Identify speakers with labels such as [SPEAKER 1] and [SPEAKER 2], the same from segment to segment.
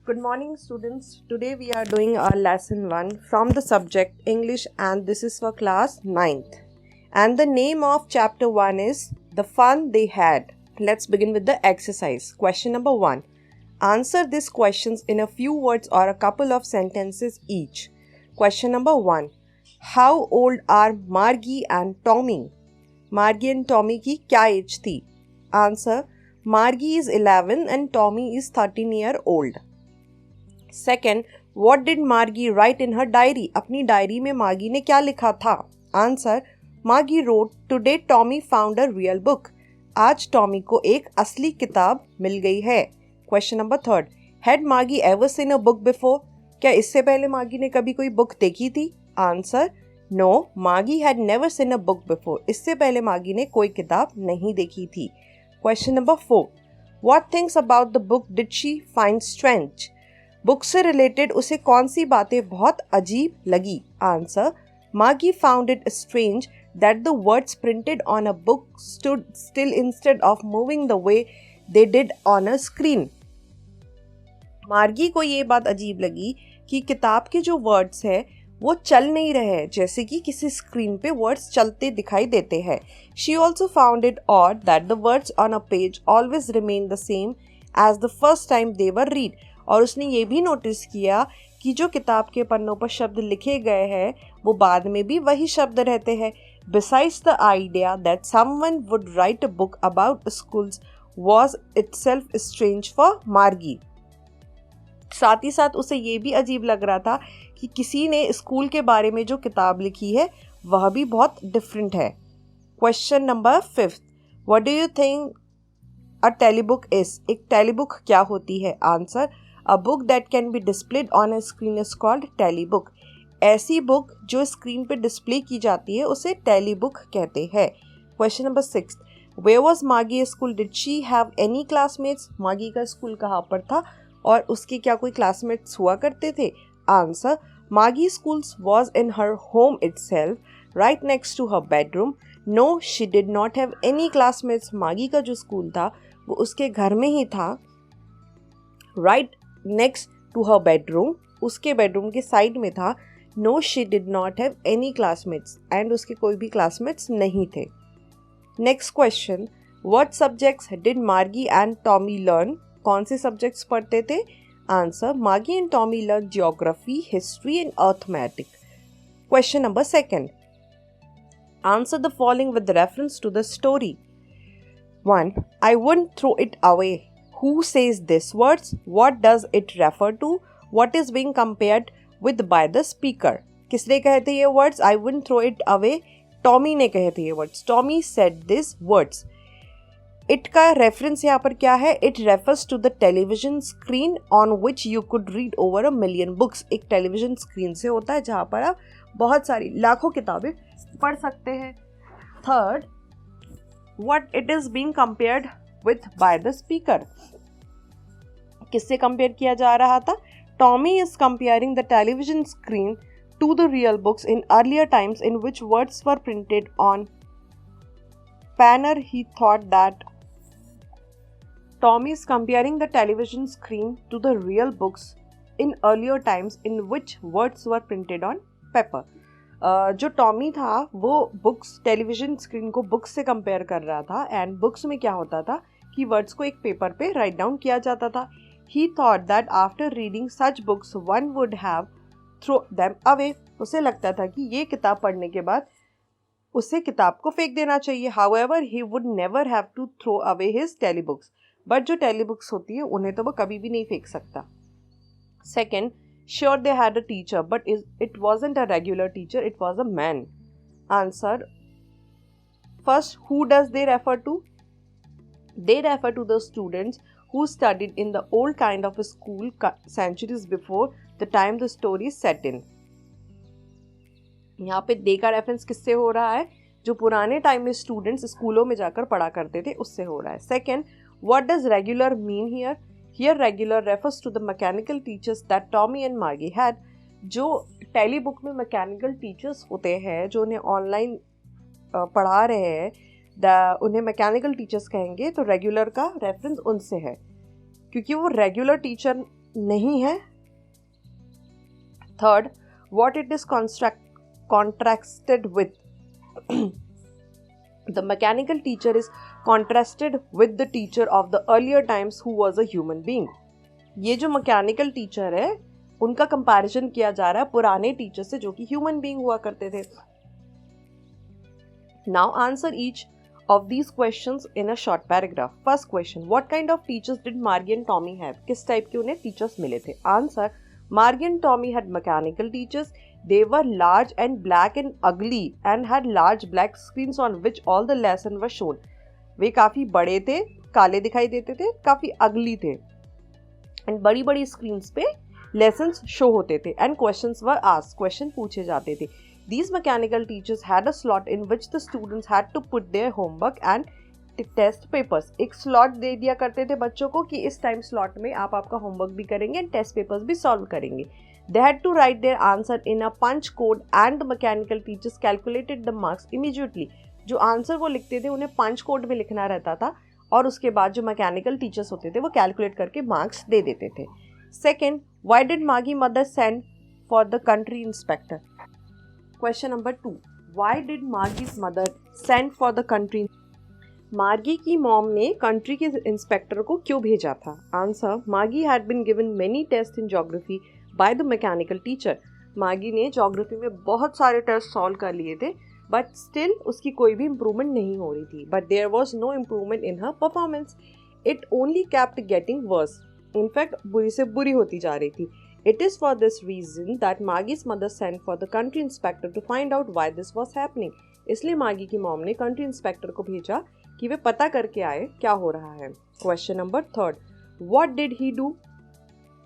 [SPEAKER 1] Good morning, students. Today we are doing our lesson 1 from the subject English, and this is for class 9th. And the name of chapter 1 is The Fun They Had. Let's begin with the exercise. Question number 1. Answer these questions in a few words or a couple of sentences each. Question number 1. How old are Margie and Tommy? Margie and Tommy की क्या as थी? Answer. Margie is 11 and Tommy is 13-year-old. Second, what did Margie write in her diary? अपनी diary में मार्गी ने क्या लिखा था? Answer. Margie wrote, Today Tommy found a real book. आज टॉमी को एक असली किताब मिल गई है. Question number 3. Had Margie ever seen a book before? क्या इससे पहले मार्गी ने कभी कोई बुक देखी थी? Answer. No, Margie had never seen a book before. इससे पहले मार्गी ने कोई किताब नहीं देखी थी. Question number 4. What things about the book did she find strange? Book से रिलेटेड उसे कौन सी बातें बहुत अजीब लगी? आंसर. मार्गी found it strange that the words printed on a book stood still instead of moving the way they did on a screen. मार्गी को ये बात अजीब लगी कि किताब के जो वर्ड्स है वो चल नहीं रहे जैसे कि किसी स्क्रीन पे वर्ड्स चलते दिखाई देते हैं. She also found it odd that the words on a page always remain the same as the first time they were read. और उसने ये भी नोटिस किया कि जो किताब के पन्नों पर शब्द लिखे गए हैं वो बाद में भी वही शब्द रहते हैं. Besides the idea that someone would write a book about schools was itself strange for मार्गी. साथ ही साथ उसे ये भी अजीब लग रहा था कि किसी ने स्कूल के बारे में जो किताब लिखी है वह भी बहुत डिफरेंट है. Question number 5. What do you think a telebook is? एक टेलीबुक क्या होती है? Answer. A book that can be displayed on a screen is called telebook. ऐसी बुक जो स्क्रीन पे डिस्प्ले की जाती है उसे टेलीबुक कहते हैं. Question number 6. Where was Margie school? Did she have any classmates? मार्गी का स्कूल कहाँ पर था और उसके क्या कोई क्लासमेट्स हुआ करते थे? Answer. Margie school was in her home itself, right next to her bedroom. No, she did not have any classmates. मार्गी का जो स्कूल था वो उसके घर में ही था, right next to her bedroom. उसके बेडरूम के साइड में था. No, she did not have any classmates. and उसके कोई भी क्लासमेट्स नहीं थे. Next question. What subjects did Margie and Tommy learn? कौन से सब्जेक्ट्स पढ़ते थे? Answer. Margie and Tommy learned geography, history and arithmetic. Question number 2. Answer the following with reference to the story. 1. I wouldn't throw it away. Who says these words? What does it refer to? What is being compared with by the speaker? किसने कहे थे ये words? I wouldn't throw it away. Tommy ने कहे थे ये words. Tommy said these words. It का reference यहाँ पर क्या है? It refers to the television screen on which you could read over a million books. एक television screen से होता है जहाँ पर आप बहुत सारी लाखों किताबें पढ़ सकते हैं. Third, what it is being compared with by the speaker. किससे कंपेयर किया जा रहा था? Tommy is comparing the television screen to the real books in earlier times in which words were printed on paper. He thought that Tommy is comparing the television screen to the real books in earlier times in which words were printed on paper. जो Tommy था वो books television screen को books से compare कर रहा था. And books में क्या होता था कि वर्ड्स को एक पेपर पे राइट डाउन किया जाता था. He thought that after reading such books one would have thrown them away. उसे लगता था कि ये किताब पढ़ने के बाद उसे किताब को फेंक देना चाहिए. However, he would never have to throw away his telebooks. But जो telebooks होती है उन्हें तो वो कभी भी नहीं फेंक सकता. Second, sure they had a teacher, but it wasn't a regular teacher, it was a man. Answer. First, who does they refer to? They refer to the students who studied in the old kind of a school centuries before the time the story is set in. यहाँ पे दे का reference किससे हो रहा है? जो पुराने time में स्टूडेंट्स स्कूलों में जाकर पढ़ा करते थे उससे हो रहा है. Second, what does regular mean here? Here regular refers to the mechanical teachers that Tommy and Margie had. जो टेली बुक में मैकेनिकल टीचर्स होते हैं जो उन्हें ऑनलाइन पढ़ा रहे हैं उन्हें मैकेनिकल टीचर्स कहेंगे. तो रेगुलर का रेफरेंस उनसे है क्योंकि वो रेगुलर टीचर नहीं है. Third, what it is contrasted with. The mechanical teacher is contrasted with the teacher of the earlier times who was a human being. ये जो मैकेनिकल टीचर है उनका कंपैरिजन किया जा रहा है पुराने टीचर से जो कि ह्यूमन बीइंग हुआ करते थे. Now answer each of these questions in a short paragraph. First question, what kind of teachers did Margie and Tommy have? किस टाइप के उन्हें टीचर्स मिले थे? Answer, Margie and Tommy had mechanical teachers. They were large and black and ugly and had large black screens on which all the lesson were shown. वे काफ़ी बड़े थे, काले दिखाई देते थे, काफ़ी अगली थे एंड बड़ी बड़ी स्क्रीन्स पे लेसन्स शो होते थे and questions were asked, question पूछे जाते थे. These mechanical teachers had a slot in which the students had to put their homework and test papers. एक slot दे दिया करते थे बच्चों को कि इस टाइम slot में आप आपका homework भी करेंगे and test papers भी solve करेंगे. They had to write their answer in a punch code and the mechanical teachers calculated the marks immediately. जो आंसर वो लिखते थे उन्हें पंच कोड में लिखना रहता था और उसके बाद जो मैकेनिकल टीचर्स होते थे वो कैलकुलेट करके मार्क्स दे देते थे. सेकेंड, वाई डिड मागी mother send for the country inspector? Question number 2, why did Margie's mother send for the country? Margie की मॉम ने कंट्री के इंस्पेक्टर को क्यों भेजा था? Answer, Margie had been given many test in geography by the mechanical teacher. Margie ने geography में बहुत सारे टेस्ट सॉल्व कर लिए थे बट स्टिल उसकी कोई भी इम्प्रूवमेंट नहीं हो रही थी. But there was no improvement in her performance. It only kept getting worse. In fact बुरी से बुरी होती जा रही थी. It is for this reason that Margie's mother sent for the country inspector to find out why this was happening. इसलिए मागी की मॉम ने कंट्री इंस्पेक्टर को भेजा कि वे पता करके आए क्या हो रहा है. Question number 3, what did he do?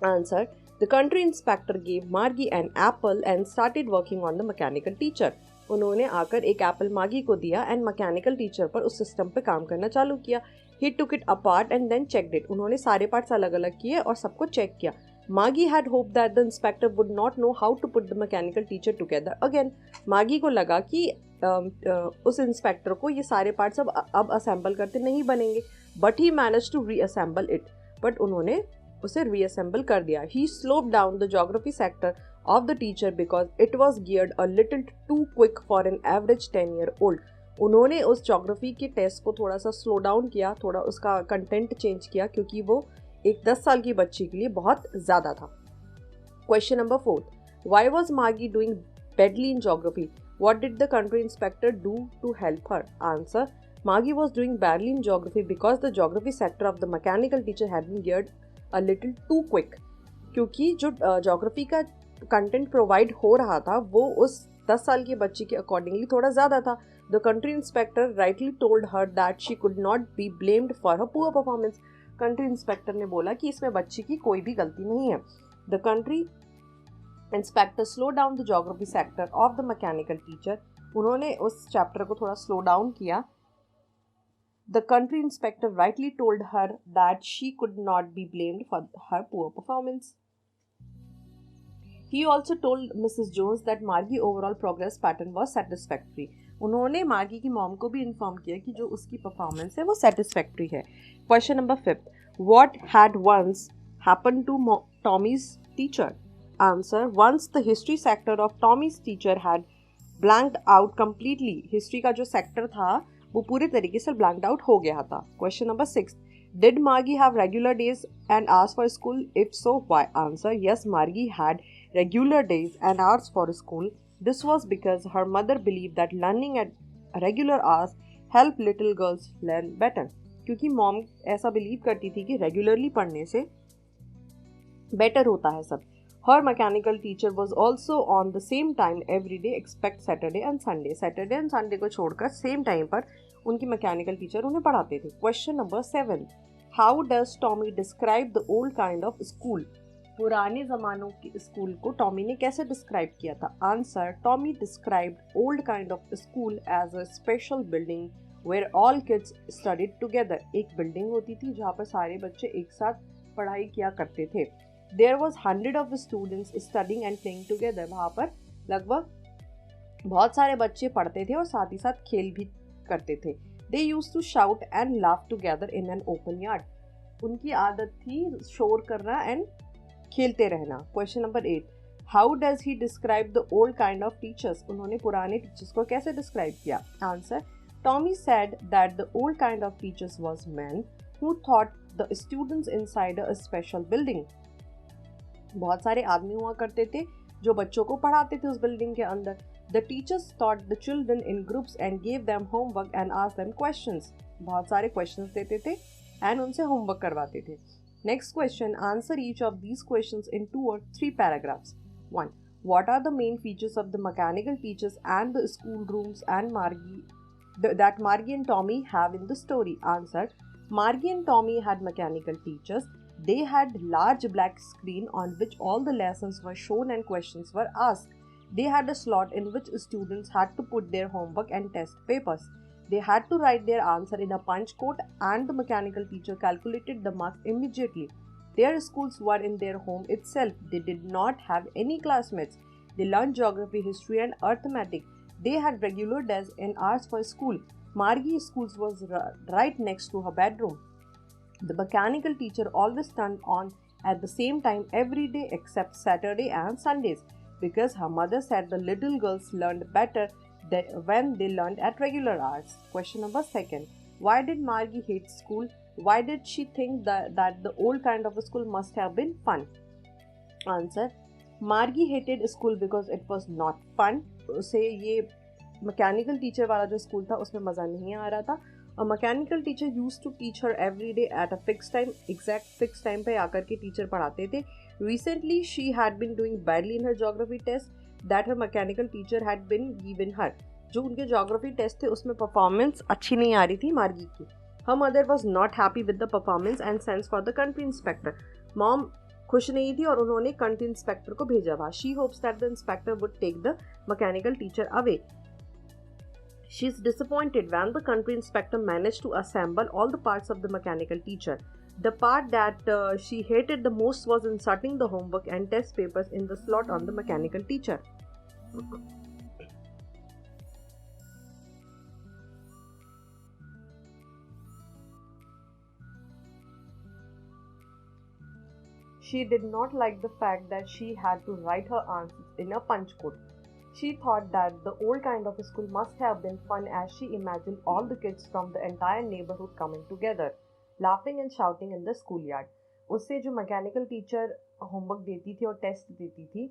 [SPEAKER 1] Answer, the country inspector gave Margie an apple and started working on the mechanical teacher. उन्होंने आकर एक एप्पल मागी को दिया एंड मैकेनिकल टीचर पर उस सिस्टम पे काम करना चालू किया. He took it apart and then checked it. उन्होंने सारे पार्ट्स अलग अलग किए और सबको चेक किया. Margie had hoped that the inspector would not know how to put the mechanical teacher together again. मागी को लगा कि उस इंस्पेक्टर को ये सारे पार्ट्स अब असेंबल करते नहीं बनेंगे. But he managed to reassemble it. But उन्होंने उसे reassemble कर दिया. He slowed down the geography sector of the teacher because it was geared a little too quick for an average 10-year-old. उन्होंने उस ज्योग्राफी के टेस्ट को थोड़ा सा स्लो डाउन किया, थोड़ा उसका कंटेंट चेंज किया क्योंकि वो एक 10 साल की बच्ची के लिए बहुत ज़्यादा था. Question number 4, why was Margie doing badly in geography? What did the country inspector do to help her? Answer, Margie was doing badly in geography because the geography sector of the mechanical teacher had been geared a little too quick. क्योंकि जो geography का content provide हो रहा था वो उस 10 साल की बच्ची के अकॉर्डिंगली थोड़ा ज़्यादा था. The country inspector rightly told her that she could not be blamed for her poor performance. Country inspector ने बोला कि इसमें बच्ची की कोई भी गलती नहीं है. The country inspector slow down the geography sector of the mechanical teacher. उन्होंने उस चैप्टर को थोड़ा स्लो डाउन किया. The country inspector rightly told her that she could not be blamed for her poor performance. He also told Mrs. Jones that Margie overall progress pattern was satisfactory. उन्होंने मार्गी की mom को भी inform किया कि जो उसकी परफॉर्मेंस है वो सेटिस्फैक्ट्री है. Question number 5, what had once happened to Tommy's teacher? Answer, once the history sector of Tommy's teacher had blanked out completely. History का जो सेक्टर था वो पूरे तरीके से blanked out हो गया था. Question number 6, did Margie have regular days and hours for school? If so, why? Answer, yes, Margie had regular days and hours for school. This was because her mother believed that learning at regular hours help little girls learn better. क्योंकि mom ऐसा believe करती थी कि regularly पढ़ने से better होता है सब. Her mechanical teacher was also on the same time every day except Saturday and Sunday. Saturday and Sunday को छोड़कर सेम टाइम पर उनकी मैकेनिकल टीचर उन्हें पढ़ाते थे. Question number 7, how does Tommy describe the old kind of school? पुराने ज़मानों के school को टॉमी ने कैसे डिस्क्राइब किया था? Answer, Tommy described old kind of school as a special building where all kids studied together. एक बिल्डिंग होती थी जहाँ पर सारे बच्चे एक साथ पढ़ाई किया करते थे. There was 100 of the students studying and playing together. वहाँ पर लगभग बहुत सारे बच्चे पढ़ते थे और साथ ही साथ खेल भी करते थे. They used to shout and laugh together in an open yard. उनकी आदत थी शोर करना एंड खेलते रहना. Question number 8. How does he describe the old kind of teachers? उन्होंने पुराने टीचर्स को कैसे डिस्क्राइब किया? Answer. Tommy said that the old kind of teachers was men who taught the students inside a special building. बहुत सारे आदमी हुआ करते थे जो बच्चों को पढ़ाते थे उस बिल्डिंग के अंदर. The teachers taught the children in groups and gave them homework and asked them questions. बहुत सारे questions देते थे and उनसे homework करवाते थे. Next question, answer each of these questions in 2 or 3 paragraphs. 1. What are the main features of the mechanical teachers and the school rooms and that Margie and Tommy have in the story? Answer. Margie and Tommy had mechanical teachers. They had large black screen on which all the lessons were shown and questions were asked. They had a slot in which students had to put their homework and test papers. They had to write their answer in a punch code and the mechanical teacher calculated the marks immediately. Their schools were in their home itself. They did not have any classmates. They learned geography, history and arithmetic. They had regular days and hours for school. Margie's school was right next to her bedroom. The mechanical teacher always turned on at the same time every day except Saturday and Sundays because her mother said the little girls learned better when they learned at regular hours. Question number 2. Why did Margie hate school? Why did she think that the old kind of school must have been fun? Answer. Margie hated school because it was not fun. उसे ये mechanical teacher वाला जो school था उसमें मज़ा नहीं आ रहा था. A mechanical teacher used to teach her every day at a fixed time, exact fixed time पे आकर के टीचर पढ़ाते थे. Recently, she had been doing badly in her geography test that her mechanical teacher had been given her. जो उनके geography test थे उसमें performance अच्छी नहीं आ रही थी मार्गी की. Her mother was not happy with the performance and sent for the country inspector. Mom खुश नहीं थी और उन्होंने country inspector को भेजा था. She hopes that the inspector would take the mechanical teacher away. She is disappointed when the country inspector managed to assemble all the parts of the mechanical teacher. The part that she hated the most was inserting the homework and test papers in the slot on the mechanical teacher. She did not like the fact that she had to write her answers in a punch code. She thought that the old kind of school must have been fun as she imagined all the kids from the entire neighborhood coming together, laughing and shouting in the schoolyard. उससे जो mechanical teacher homework देती थी और test देती थी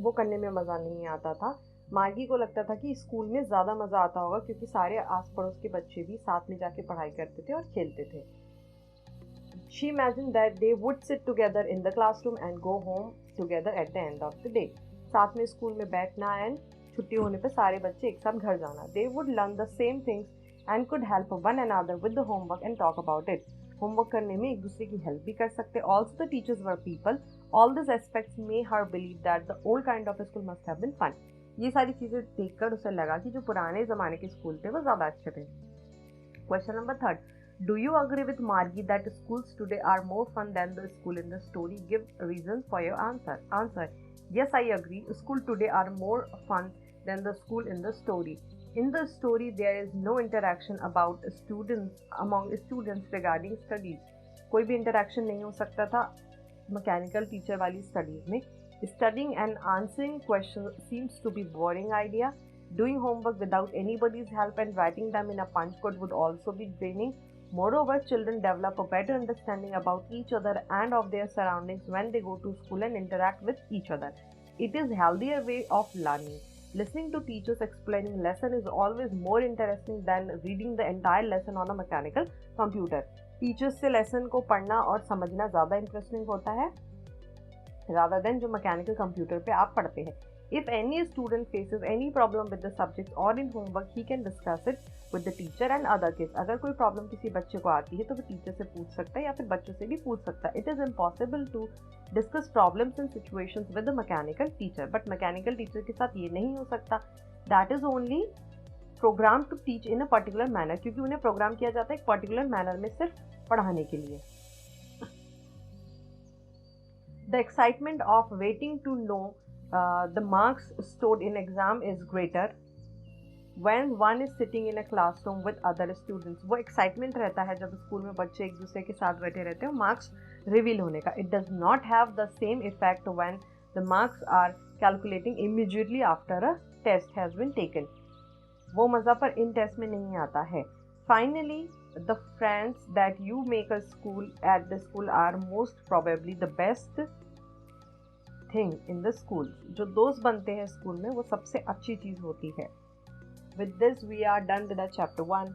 [SPEAKER 1] वो करने में मज़ा नहीं आता था. मार्गी को लगता था कि स्कूल में ज़्यादा मज़ा आता होगा क्योंकि सारे आस पड़ोस के बच्चे भी साथ में जाके पढ़ाई करते थे और खेलते थे. She imagined that they would sit together in the classroom and go home together at the end of the day. साथ में स्कूल में बैठना एंड छुट्टी होने पे सारे बच्चे एक साथ घर जाना. They would learn the same things and could help one another with the homework and talk about it. Homework करने में एक दूसरे की हेल्प भी कर सकते. Also the teachers were people. All these aspects made her believe that the old kind of school must have been fun. ये सारी चीज़ें देखकर उसे लगा कि जो पुराने ज़माने के स्कूल थे वो ज़्यादा अच्छे थे. Question number 3. Do you agree with Margie that schools today are more fun than the school in the story? Give reasons for your answer. Answer. Yes, I agree. Schools today are more fun than the school in the story. In the story, there is no interaction among students regarding studies. कोई भी interaction नहीं हो सकता था mechanical teacher वाली studies में. Studying and answering questions seems to be boring idea. Doing homework without anybody's help and writing them in a punch code would also be draining. Moreover, children develop a better understanding about each other and of their surroundings when they go to school and interact with each other. It is a healthier way of learning. Listening to teachers explaining lesson is always more interesting than reading the entire lesson on a mechanical computer. Teachers से lesson को पढ़ना और समझना ज़्यादा interesting होता है rather than जो mechanical computer पे आप पढ़ते हैं. If any student faces any problem with the subject or in homework, he can discuss it with the teacher and other kids. अगर कोई problem किसी बच्चे को आती है तो वो टीचर से पूछ सकता है या फिर बच्चों से भी पूछ सकता है. It is impossible to discuss problems and situations with the mechanical teacher. But mechanical teacher के साथ ये नहीं हो सकता. That is only programmed to teach in a particular manner. क्योंकि उन्हें प्रोग्राम किया जाता है एक particular manner में सिर्फ पढ़ाने के लिए. The excitement of waiting to know the marks stored in exam is greater when one is sitting in a classroom with other students, वो excitement रहता है जब स्कूल में बच्चे एक दूसरे के साथ बैठे रहते हैं मार्क्स रिवील होने का. It does not have the same effect when the marks are calculating immediately after a test has been taken. वो मज़ा पर इन टेस्ट में नहीं आता है. Finally, the friends that you make at the school are most probably the best thing in the school. जो दोस्त बनते हैं स्कूल में वो सबसे अच्छी चीज़ होती है. With this we are done with our chapter 1.